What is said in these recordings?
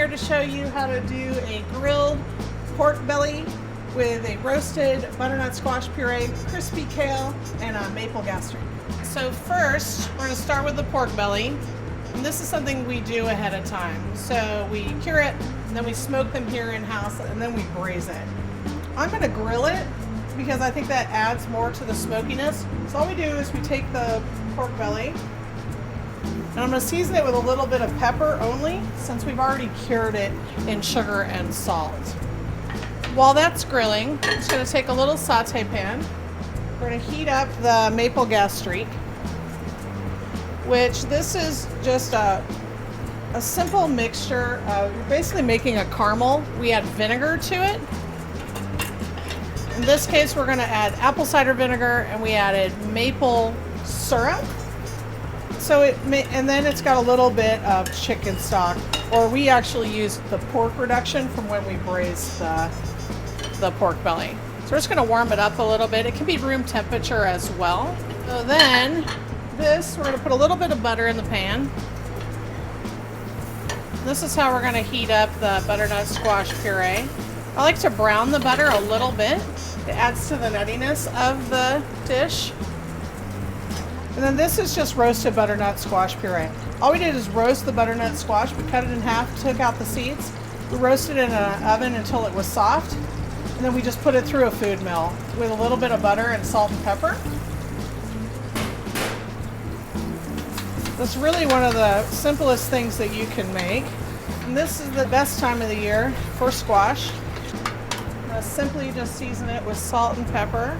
here to show you how to do a grilled pork belly with a roasted butternut squash puree, crispy kale, and a maple gastric. So first, we're going to start with the pork belly. And this is something we do ahead of time. So we cure it, and then we smoke them here in-house, and then we braise it. I'm going to grill it because I think that adds more to the smokiness. So all we do is we take the pork belly, and I'm going to season it with a little bit of pepper only, since we've already cured it in sugar and salt. While that's grilling, I'm just going to take a little saute pan. We're going to heat up the maple gastric, which this is just a simple mixture of, you're basically making a caramel. We add vinegar to it. In this case, we're going to add apple cider vinegar, and we added maple syrup. So and then it's got a little bit of chicken stock, or we actually used the pork reduction from when we braised the pork belly. So we're just going to warm it up a little bit. It can be room temperature as well. So then we're going to put a little bit of butter in the pan. This is how we're going to heat up the butternut squash puree. I like to brown the butter a little bit. It adds to the nuttiness of the dish. And then this is just roasted butternut squash puree. All we did is roast the butternut squash. We cut it in half, took out the seeds. We roasted it in an oven until it was soft. And then we just put it through a food mill with a little bit of butter and salt and pepper. That's really one of the simplest things that you can make. And this is the best time of the year for squash. Simply just season it with salt and pepper.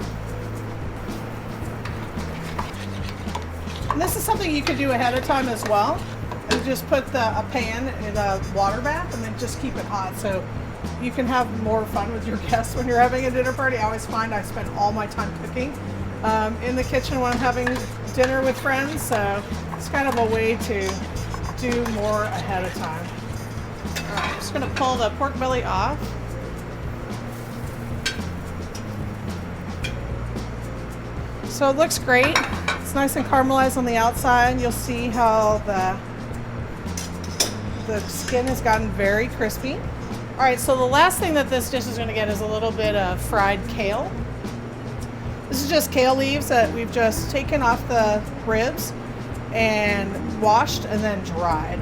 And this is something you can do ahead of time as well. You just put a pan in a water bath and then just keep it hot, so you can have more fun with your guests when you're having a dinner party. I always find I spend all my time cooking in the kitchen when I'm having dinner with friends, so it's kind of a way to do more ahead of time. All right, I'm just going to pull the pork belly off. So it looks great. It's nice and caramelized on the outside. You'll see how the skin has gotten very crispy. All right, so the last thing that this dish is going to get is a little bit of fried kale. This is just kale leaves that we've just taken off the ribs and washed and then dried.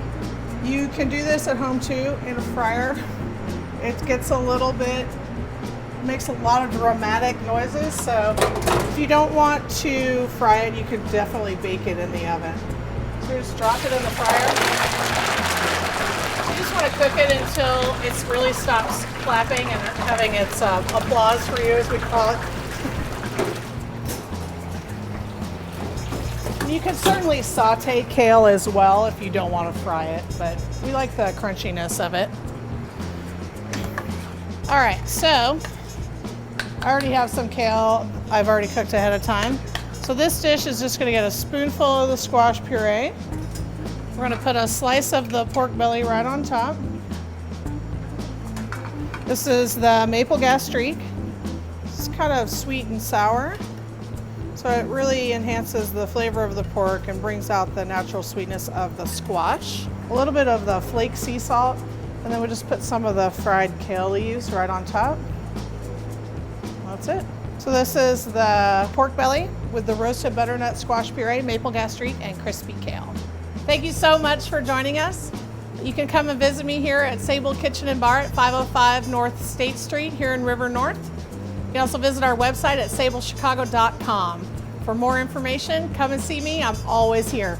You can do this at home too in a fryer. It gets a little bit, makes a lot of dramatic noises, so if you don't want to fry it, you could definitely bake it in the oven. So just drop it in the fryer. You just want to cook it until it really stops clapping and having its applause for you, as we call it. You can certainly saute kale as well if you don't want to fry it, but we like the crunchiness of it. All right, so I already have some kale I've already cooked ahead of time. So this dish is just going to get a spoonful of the squash puree. We're going to put a slice of the pork belly right on top. This is the maple gastric. It's kind of sweet and sour, so it really enhances the flavor of the pork and brings out the natural sweetness of the squash. A little bit of the flake sea salt, and then we just put some of the fried kale leaves right on top. That's it. So this is the pork belly with the roasted butternut squash puree, maple gastric, and crispy kale. Thank you so much for joining us. You can come and visit me here at Sable Kitchen and Bar at 505 North State Street here in River North. You can also visit our website at sablechicago.com. For more information, come and see me. I'm always here.